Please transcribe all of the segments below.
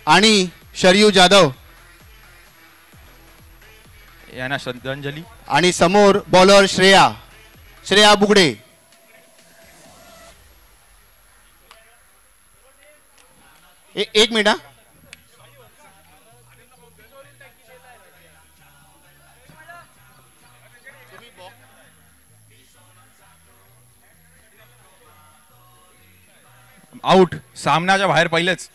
आणि शरयू जाधव यांना श्रद्धांजली. आणि समोर बॉलर श्रेया बुगडे. एक मिनिट. आउट. सामन्याच्या बाहेर पहिलेच.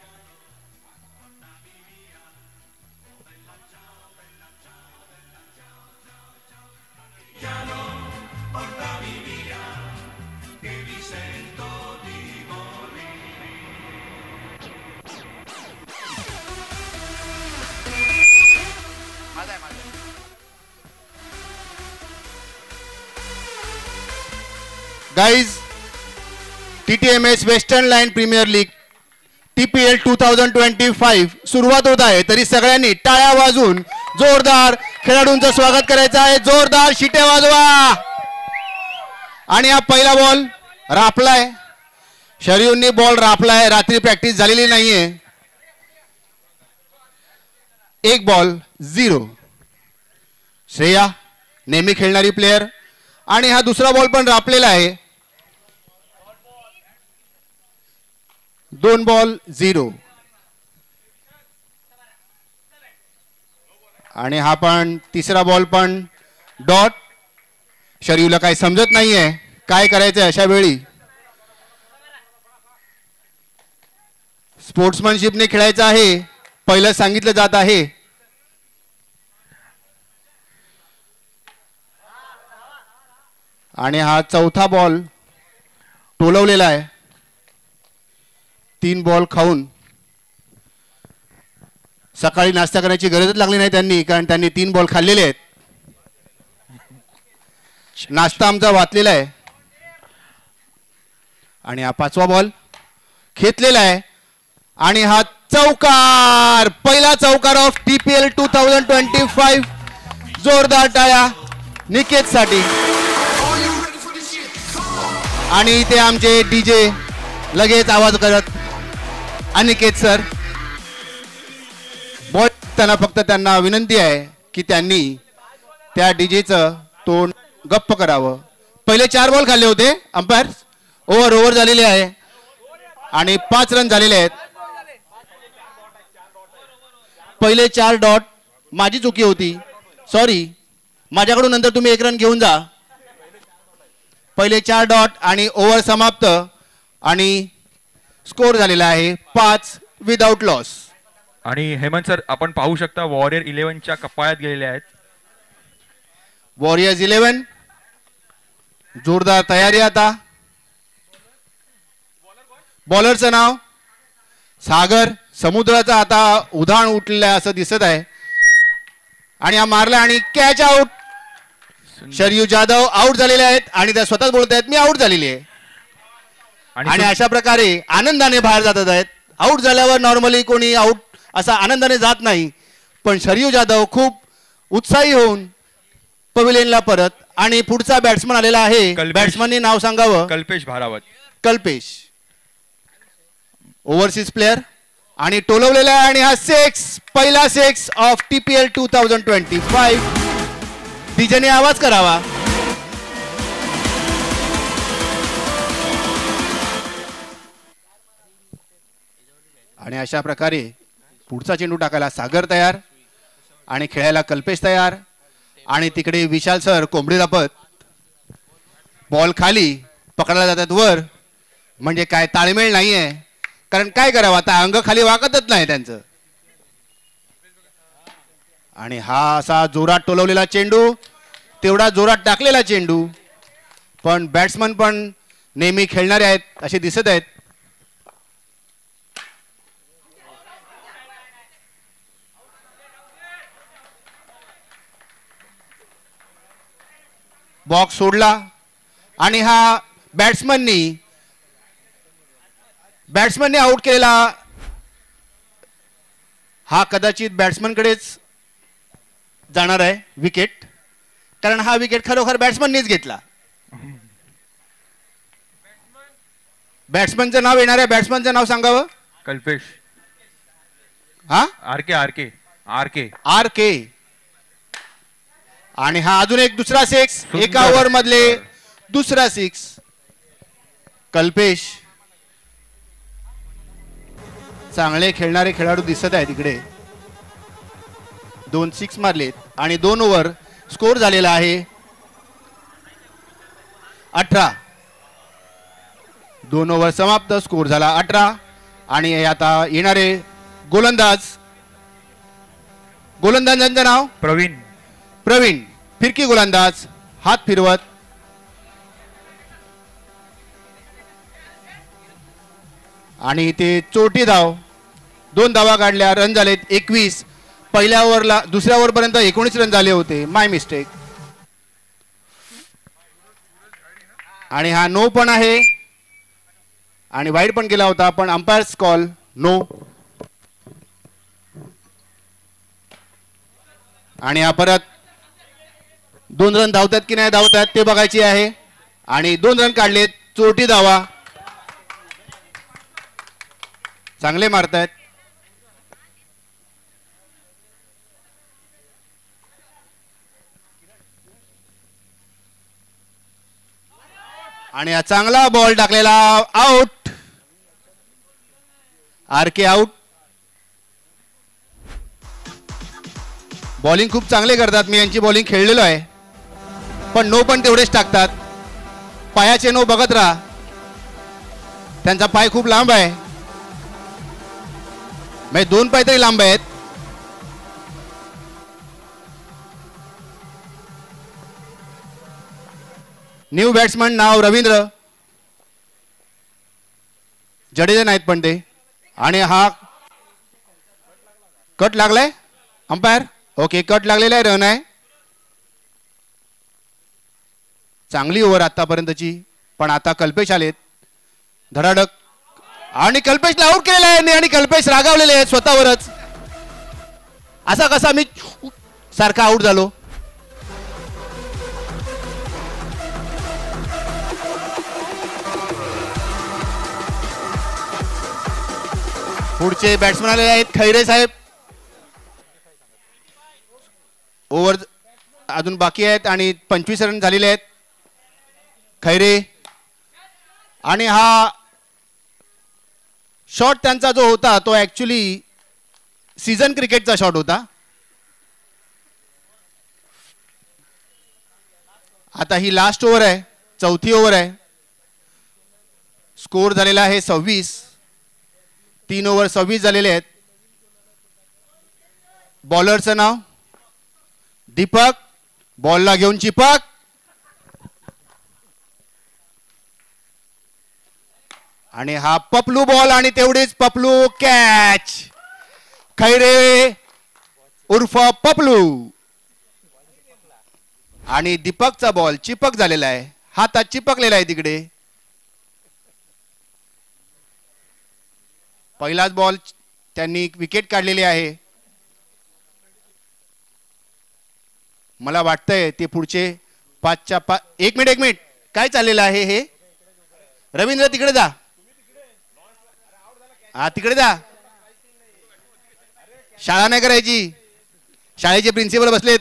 Guys, TTMS western line premier league TPL 2025 सुरुवात होत आहे. तरी सगळ्यांनी टाळ्या वाजवून जोरदार खेळाडूंचं स्वागत करायचं आहे. जोरदार शिट्या वाजवा. आणि हा पहिला बॉल रापलाय. शरयूंनी बॉल रापलाय. रात्री प्रॅक्टिस झालेली नाहीये. एक बॉल 0. श्रेया नेहमी खेळणारी प्लेयर. आणि हा दुसरा बॉल पण रापलेला आहे. 2 बॉल 0. आणि हा पण तिसरा बॉल पण डॉट. शरयूला काही समजत नाहीये काय करायचंय अशा वेळी. स्पोर्ट्समनशिपने खेळायचं आहे पहिलं सांगितलं जात आहे. आणि हा चौथा बॉल टोलवलेला आहे. 3 बॉल खाऊन सकाळी नाश्ता करण्याची गरजच लागली नाही त्यांनी, कारण त्यांनी 3 बॉल खाल्लेले आहेत. नाश्ता आमचा वाचलेला आहे. आणि हा 5वा बॉल खेचलेला आहे. आणि हा चौकार. पहिला चौकार ऑफ TPL 2025. जोरदार टाळ्या निकेत साठी. आणि इथे आमचे DJ लगेच आवाज करत अनिकेत सर. बॉल त्यांना फक्त त्यांना विनंती आहे की त्यांनी त्या DJचं तोंड गप्प करावं. पहिले 4 बॉल खाल्ले होते अंपायर. ओव्हर झालेले आहे आणि 5 रन झालेले आहेत. पहिले 4 डॉट माझी चुकी होती. सॉरी. माझ्याकडून नंतर तुम्ही 1 रन घेऊन जा. पहिले 4 डॉट आणि ओव्हर समाप्त. आणि स्कोर झालेला आहे 5 विदाउट लॉस. आणि हेमंत सर आपण पाहू शकता वॉरियर 11च्या कपाळात गेलेले आहेत. वॉरियर्स 11 जोरदार तयारी. आता बॉलरचं नाव सागर. समुद्राचं आता उधाण उठलेलं आहे असं दिसत आहे. आणि हा मारला आणि catch out. Sharayu Jadhav out झालेले आहेत आणि त्या स्वतःच बोलत आहेत मी आउट झालेली आहे. आणि अशा प्रकारे आनंदाने बाहेर जातात आहेत. आउट झाल्यावर नॉर्मली कोणी आउट असा आनंदाने जात नाही, पण शरयू जाधव खूप उत्साही होऊन पवेलियनला परत. आणि पुढचा बॅट्समन आलेला आहे. बॅट्समननी नाव सांगावं. कल्पेश भारावत. Kalpesh overseas player. आणि टोलवलेला आहे. आणि हा 6 पहिला 6 ऑफ TPL 2025. डीजेने आवाज करावा. आणि अशा प्रकारे पुढचा चेंडू टाकायला सागर तयार आणि खेळायला कल्पेश तयार. आणि तिकडे विशाल सर कोंबडी लपत. बॉल खाली पकडायला जातात वर. म्हणजे काय ताळमेळ नाहीये, कारण काय करावं आता अंग खाली वाकतच नाही त्यांचं. आणि हा असा जोरात टोलवलेला चेंडू, तेवढा जोरात टाकलेला चेंडू. पण बॅट्समन पण नेहमी खेळणारे आहेत असे दिसत आहेत. बॉक्स सोडला आणि हा बॅट्समननी आउट केलेला. हा कदाचित बॅट्समनकडेच जाणार आहे विकेट, कारण हा विकेट खरोखर बॅट्समननीच घेतला. बॅट्समनचं नाव येणार आहे. बॅट्समनचं नाव सांगावं. कल्पेश. हा आर के आर के आर के आर के. आणि हा अजून एक दुसरा सिक्स. सुंदर. एका ओव्हर मधले दुसरा सिक्स. कल्पेश चांगले खेळणारे खेळाडू दिसत आहेत इकडे. 2 सिक्स मारलेत आणि 2 ओव्हर स्कोर झालेला आहे 18. 2 ओव्हर समाप्त. स्कोर झाला 18. आणि आता येणारे गोलंदाजांचं नाव प्रवीण. फिरकी गोलंदाज हात फिरवत. आणि ते चोटी धाव. 2 धावा काढल्या. रन झालेत 21. पहिल्या ओव्हरला दुसऱ्या ओव्हर पर्यंत 19 रन झाले होते. माय मिस्टेक. आणि हा नो पण आहे आणि वाईड पण गेला होता पण अंपायर्स कॉल नो. आणि हा परत 2 रन धावतात की नाही धावतात ते बघायची आहे. आणि 2 रन काढलेत. चोटी धावा. चांगले मारतायत. आणि हा चांगला बॉल टाकलेला आउट. आर के आउट. बॉलिंग खूप चांगले करतात. मी यांची बॉलिंग खेळलेलो आहे पण नो पण तेवढेच टाकतात. पायाचे नो बघत राहा. त्यांचा पाय खूप लांब आहे. म्हणजे 2 पाय तरी लांब आहेत. न्यू बॅट्समन नाव रवींद्र जडेजा नाहीत पण ते. आणि हा कट लागलाय अंपायर. ओके कट लागलेला आहे. रन आहे. चांगली ओव्हर आतापर्यंतची. पण आता कल्पेश आलेत धडाडक. आणि कल्पेशला आउट केलेला आहे आणि कल्पेश रागावलेले आहेत स्वतःवरच. असा कसा मी सारखा आउट झालो. पुढचे बॅट्समन आलेले आहेत खैरे साहेब. ओव्हर अजून बाकी आहेत आणि 25 रन झालेले आहेत. खैरे. आणि हा शॉट त्यांचा जो होता तो ऍक्च्युली सीझन क्रिकेटचा शॉट होता. आता ही लास्ट ओव्हर आहे. 4थी ओव्हर आहे. स्कोर झालेला आहे 26. 3 ओव्हर 26 झालेले आहेत. बॉलरचं नाव दीपक. बॉलला घेऊन चिपक. आणि हा पपलू बॉल आणि तेवढीच पपलू कॅच. खैरे उर्फ पपलू. आणि दीपकचा बॉल चिपक झालेला आहे. हातात चिपकलेला आहे तिकडे. पहिलाच बॉल त्यांनी विकेट काढलेली आहे. मला वाटतंय ते पुढचे 5च्या 5. एक मिनिट काय चाललेलं आहे हे. रवींद्र तिकडे जा. हा तिकडे जा. शाळा नाही करायची. शाळेचे प्रिन्सिपल बसलेत.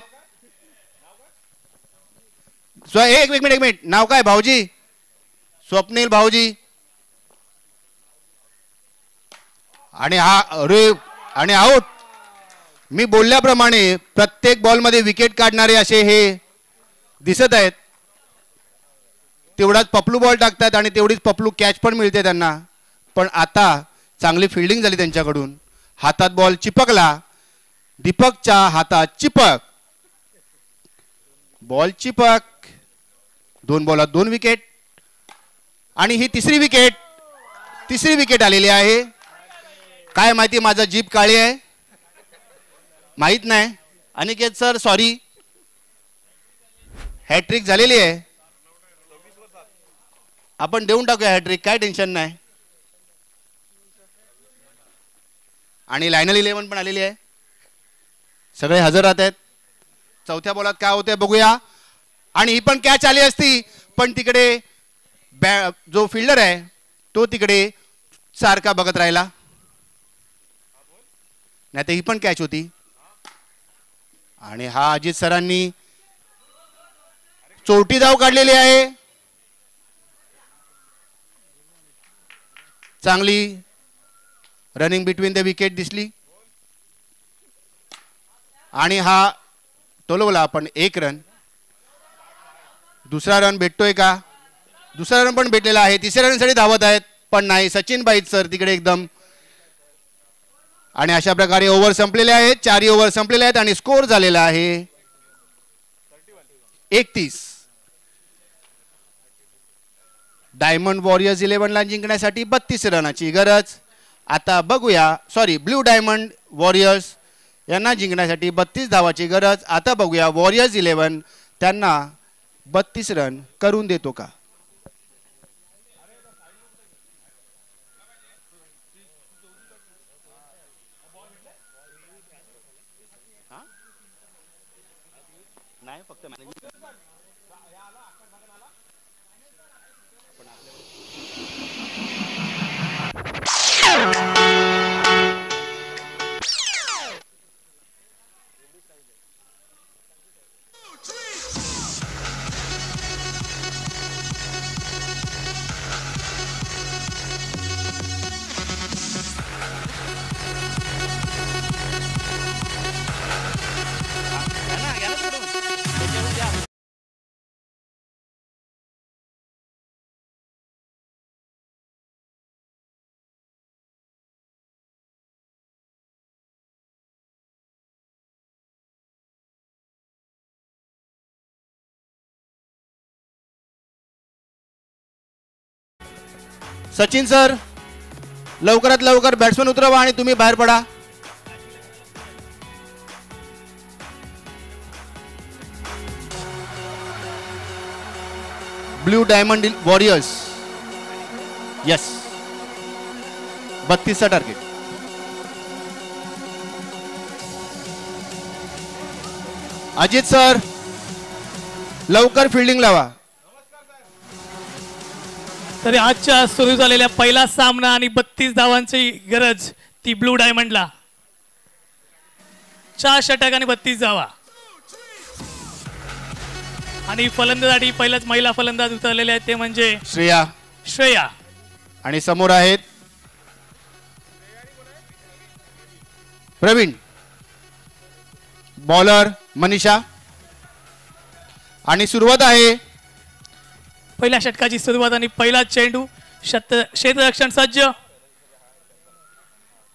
एक मिनिट नाव काय भाऊजी. स्वप्नील भाऊजी. आणि हा अरे आणि आउट. मी बोलल्याप्रमाणे प्रत्येक बॉलमध्ये विकेट काढणारे असे हे दिसत आहेत. तेवढाच पपलू बॉल टाकतात आणि तेवढीच पपलू कॅच पण मिळते त्यांना. पण आता चांगली फिल्डिंग झाली त्यांच्याकडून. हातात बॉल चिपकला. दीपकच्या हातात चिपक. बॉल चिपक. 2 बॉलात 2 विकेट. आणि ही तिसरी विकेट आलेली आहे. काय माहिती माझा जीभ काळी आहे माहित नाही. Aniket sir sorry. हॅट्रिक झालेली आहे. आपण देऊन टाकूया हॅट्रिक. काय टेन्शन नाही. आणि लायनल 11 पण आलेली आहे. सगळे हजर राहत आहेत. 4थ्या बॉलात काय होते बघूया. आणि ही पण कॅच आली असती पण तिकडे जो फिल्डर आहे तो तिकडे सारखा बघत राहिला. नाही तर ही पण कॅच होती. आणि हा अजित सरांनी चोरटी धाव काढलेली आहे. चांगली रनिंग बिटवीन द विकेट दिसली आणि हा टोलवला आपण 1 रन. दुसरा रन भेटतोय का? दुसरा रन पण भेटलेला आहे. तिसऱ्या रनसाठी धावत आहेत पण नाही. सचिन बाईत सर तिकडे एकदम. आणि अशा प्रकारे ओव्हर संपलेले आहेत. 4 ओव्हर संपलेले आहेत आणि स्कोर झालेला आहे 31. डायमंड वॉरियर्स 11ला जिंकण्यासाठी 32 रनाची गरज. आता बघूया ब्ल्यू डायमंड वॉरियर्स यांना जिंकण्यासाठी 32 धावाची गरज. आता बघूया वॉरियर्स 11 त्यांना 32 रन करून देतो का. नाही फक्त सचिन सर लवकरात लवकर बॅट्समन उतरवा आणि तुम्ही बाहेर पडा. ब्ल्यू डायमंड वॉरियर्स यस 32चा टार्गेट. अजित सर लवकर फिल्डिंग लावा. तरी आजच्या सुरू झालेल्या पहिला सामना आणि 32 धावांची गरज ती ब्लू डायमंडला. 4 षटक आणि 32 धावा. आणि फलंदाजी पहिलाच महिला फलंदाज उतरलेले आहेत ते म्हणजे श्रेया. आणि समोर आहेत प्रवीण. बॉलर मनीषा. आणि सुरुवात आहे पहिल्या षटकाची सुरुवात आणि पहिला चेंडू. क्षेत्ररक्षण सज्ज.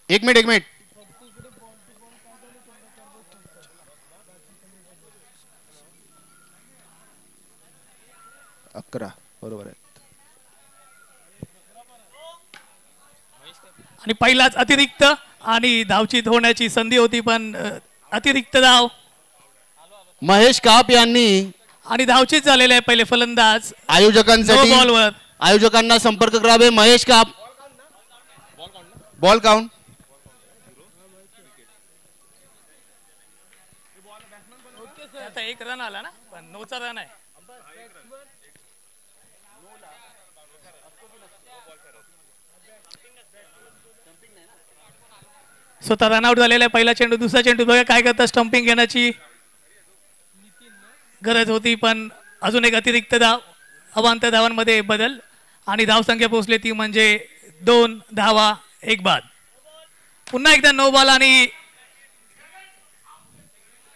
एक मिनिट 11 बरोबर आहे. आणि पहिलाच अतिरिक्त आणि धावचीत होण्याची संधी होती पण अतिरिक्त धाव. महेश काप यांनी आणि धावचीत झालेले आहे पहिले फलंदाज. आयोजकांसाठी बॉलवर आयोजकांना संपर्क करावे. महेश काप बॉल काउंट. आता 1 रन आला ना पण 9चा रन आहे. स्वतः रनआउट झालेला आहे. पहिला चेंडू. दुसरा चेंडू बघा काय करता. स्टंपिंग घेण्याची गरज होती पण अजून एक अतिरिक्त धाव. अवांतर धावांमध्ये बदल आणि धावसंख्या पोहोचली ती म्हणजे 2 धावा 1 बाद. पुन्हा एकदा 9 बॉल आणि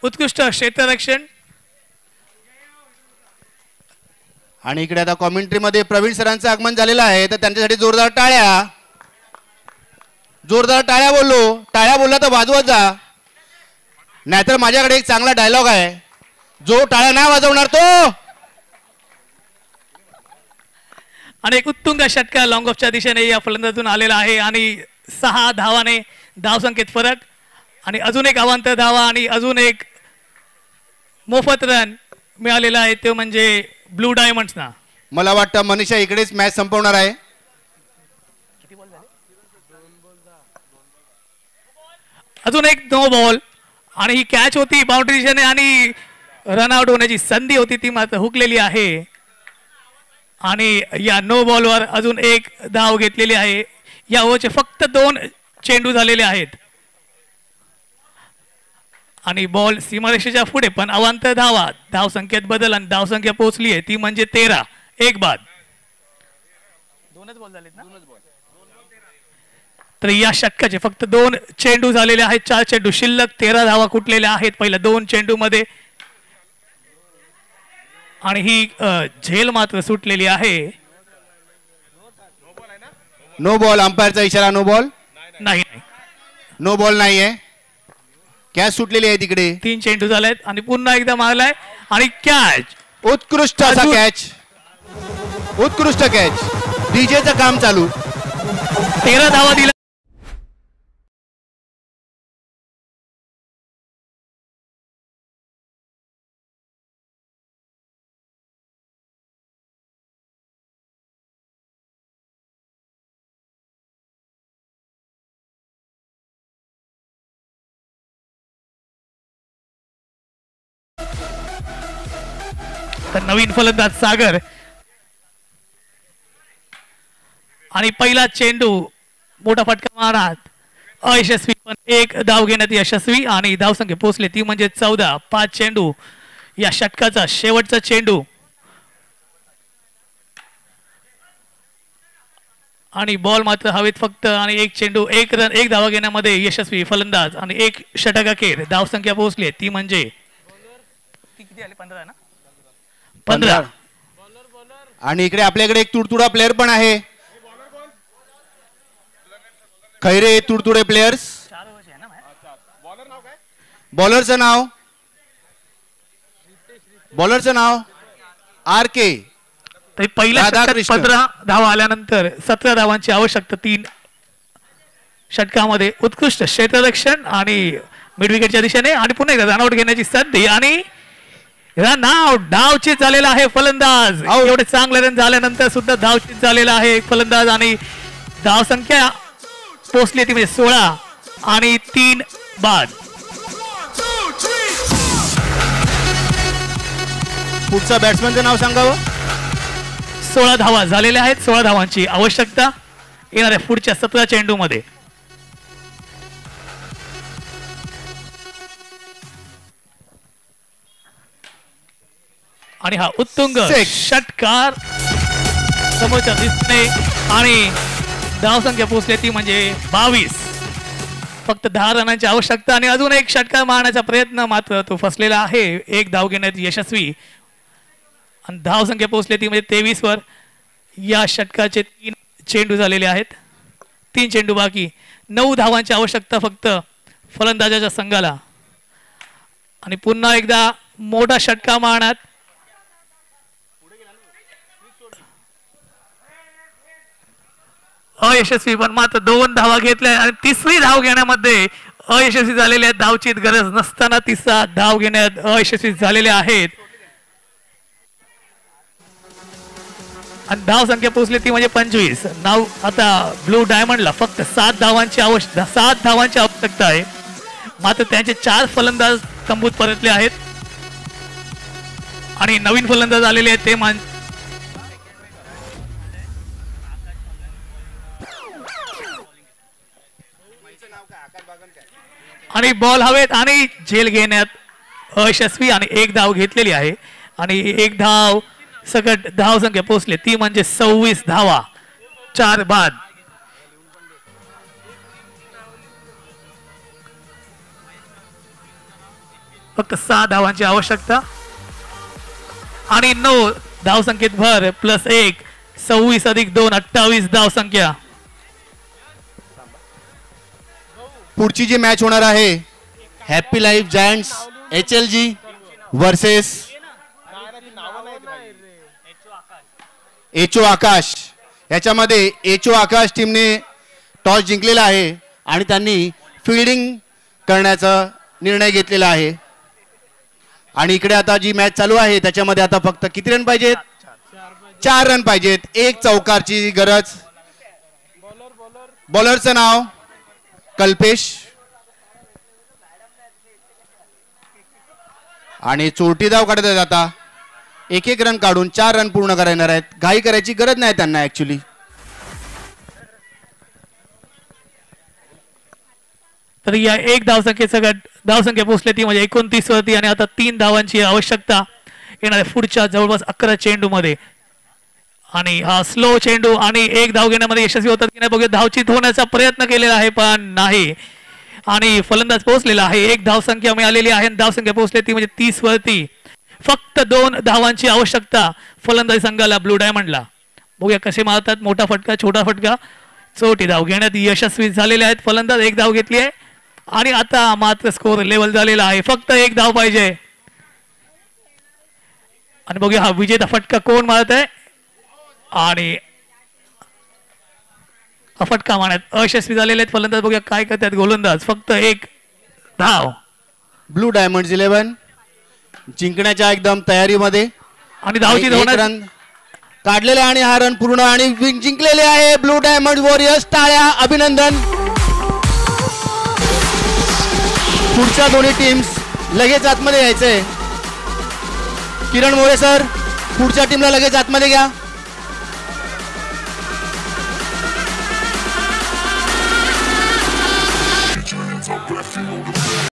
उत्कृष्ट क्षेत्ररक्षण. आणि इकडे आता कॉमेंट्री मध्ये प्रवीण सरांचं आगमन झालेलं आहे तर त्यांच्यासाठी जोरदार टाळ्या. जोरदार टाळ्या बोललो. टाळ्या बोलला तर वाजवत जा. नाहीतर माझ्याकडे एक चांगला डायलॉग आहे. जो टाळ्या नाही वाजवणार तो. आणि एक उत्तुंग षटका लॉंग ऑफच्या दिशेने या फलंदाजून आलेला आहे आणि 6 धावाने धावसंख्येत फरक आणि अजून एक अवांतर धावा आणि अजून एक मोफत रन मिळालेला आहे ते म्हणजे ब्लू डायमंड्सना. मला वाटतं मनीषा इकडेच मॅच संपवणार आहे. अजून एक 9 बॉल आणि ही कॅच होती बाउंड्री दिशेने आणि रनआउट होण्याची संधी होती ती मात्र हुकलेली आहे. आणि या 9 बॉलवर अजून एक धाव घेतलेली आहे. या ओव्हरचे फक्त 2 चेंडू झालेले आहेत. आणि बॉल सीमारेषेच्या पुढे पण अवांतर धावा, धाव संख्येत बदल आणि धाव संख्या पोहोचली आहे ती म्हणजे 13. एक बाद. दोनच बॉल झालेत ना. तर या षटकाचे फक्त 2 चेंडू झालेले आहेत. 4 चेंडू शिल्लक, 13 धावा कुठलेल्या आहेत पहिल्या 2 चेंडू मध्ये. आणि ही झेल मात्र सुटलेली आहे. No ball. अंपायरचा इशारा नो बॉल. नाही, नो बॉल नाहीये. कॅच सुटलेली आहे तिकडे. 3 चेंडू झालेत आणि पुन्हा एकदा मारलाय आणि कॅच. उत्कृष्ट असा कॅच. उत्कृष्ट कॅच. डीजेचं काम चालू. 13 धावा दिल्या. तर नवीन फलंदाज सागर आणि पहिला चेंडू मोठा फटका मारत अयशस्वी, पण 1 धाव घेण्यात यशस्वी आणि धावसंख्या पोहोचले ती म्हणजे 14. 5 चेंडू या षटकाचा शेवटचा चेंडू आणि बॉल मात्र हवेत फक्त आणि 1 चेंडू 1 रन 1 धावा घेण्यामध्ये यशस्वी फलंदाज आणि 1 षटक अखेर. धावसंख्या पोहोचली ती म्हणजे किती आले? 15 ना. 15. आणि इकडे आपल्याकडे एक तुडतुडा प्लेअर पण आहे. खैरे तुडतुडे प्लेयर्स. बॉलरचं नाव आर के. तर पहिल्या षटकात 15 धावा आल्यानंतर 17 धावांची आवश्यकता 3 षटकामध्ये. उत्कृष्ट क्षेत्ररक्षण आणि मिड विकेटच्या दिशेने आणि पुन्हा एकदा रनआउट घेण्याची संधी आणि रनआउट. धावचीत झालेला आहे फलंदाज. एवढे चांगले रन झाल्यानंतर सुद्धा धावचीत झालेला आहे फलंदाज आणि धाव संख्या पोहोचली ती म्हणजे 16 आणि 3 बाद. पुढचा बॅट्समनचं नाव सांगावं. 16 धावा झालेल्या आहेत. 16 धावांची आवश्यकता येणाऱ्या पुढच्या 17 चेंडू मध्ये. आणि हा उत्तुंग षटकार समोरच्या दिसणे आणि धावसंख्या पोहोचली ती म्हणजे 22. फक्त 10 रनांची आवश्यकता आणि अजून एक षटकार मारण्याचा प्रयत्न मात्र तो फसलेला आहे. 1 धाव घेण्यात यशस्वी आणि धावसंख्या पोहोचली ती म्हणजे 23 वर. या षटकाचे 3 चेंडू झालेले आहेत. 3 चेंडू बाकी. 9 धावांची आवश्यकता फक्त फलंदाजाच्या संघाला आणि पुन्हा एकदा मोठा षटका मारण्यात अयशस्वी, पण मात्र 2 धावा घेतल्या आणि 3री धाव घेण्यामध्ये अयशस्वी झालेले आहेत. धावचीत गरज नसताना 3रा धाव घेण्यात अयशस्वी झालेले आहेत आणि धाव संख्या पोहोचली ती म्हणजे 25. नाव आता ब्लू डायमंडला फक्त 7 धावांची आवश्यकता आहे. मात्र त्यांचे 4 फलंदाज तंबूत परतले आहेत आणि नवीन फलंदाज आलेले आहेत ते आणि बॉल हवेत आणि झेल घेण्यात अयशस्वी आणि 1 धाव घेतलेली आहे आणि 1 धाव सकट धाव संख्या पोहोचले ती म्हणजे 26 धावा. 4 बाद. फक्त 6 धावांची आवश्यकता आणि 9 धाव संख्येत भर प्लस 1 26 अधिक 2 28 धाव संख्या. पुढची जी मॅच होणार आहे Happy Life Giants HLG versus HO Akash. याच्यामध्ये एचओ आकाश टीमने टॉस जिंकलेला आहे आणि त्यांनी फिल्डिंग करण्याचा निर्णय घेतलेला आहे. आणि इकडे आता जी मॅच चालू आहे त्याच्यामध्ये आता फक्त किती रन पाहिजेत? 4 रन पाहिजेत. 1 चौकारची गरज. बॉलरचं नाव कल्पेश आणि चोरटी धाव काढत आहेत. आता 1 रन काढून 4 रन पूर्ण करणार आहेत. घाई करायची गरज नाही त्यांना ऍक्च्युली. तर या एक धावसंख्येचं धावसंख्या पोहोचली ती म्हणजे 29 वरती आणि आता 3 धावांची आवश्यकता येणार आहे पुढच्या जवळपास 11 चेंडूमध्ये. आणि हा स्लो चेंडू आणि एक धाव घेण्यामध्ये यशस्वी होतात की नाही बघूया. धावचित होण्याचा प्रयत्न केलेला आहे पण नाही आणि फलंदाज पोहोचलेला आहे. एक धावसंख्या मिळालेली आहे आणि धावसंख्या पोहोचली ती म्हणजे 30 वरती. फक्त 2 धावांची आवश्यकता फलंदाजी संघाला ब्लू डायमंडला. बघूया कसे मारतात. मोठा फटका छोटा फटका. चौथी धाव घेण्यात यशस्वी झालेले आहेत. फलंदाज एक धाव घेतली आहे आणि आता मात्र स्कोर लेवल झालेला आहे. फक्त एक धाव पाहिजे आणि बघूया हा विजेता फटका कोण मारत आहे आणि हा फटका मारण्यात अयशस्वी झालेले आहेत फलंदाज. बघूया काय करतात गोलंदाज. फक्त एक धाव. ब्लू डायमंड 11 जिंकण्याच्या एकदम तयारीमध्ये आणि धावची रन काढलेले आणि हा रन पूर्ण आणि जिंकलेले आहे ब्लू डायमंड वॉरियर्स. टाळ्या, अभिनंदन. पुढच्या दोन्ही टीम्स लगेच आतमध्ये यायचंय. किरण मोरे सर पुढच्या टीमला लगेच आतमध्ये घ्या.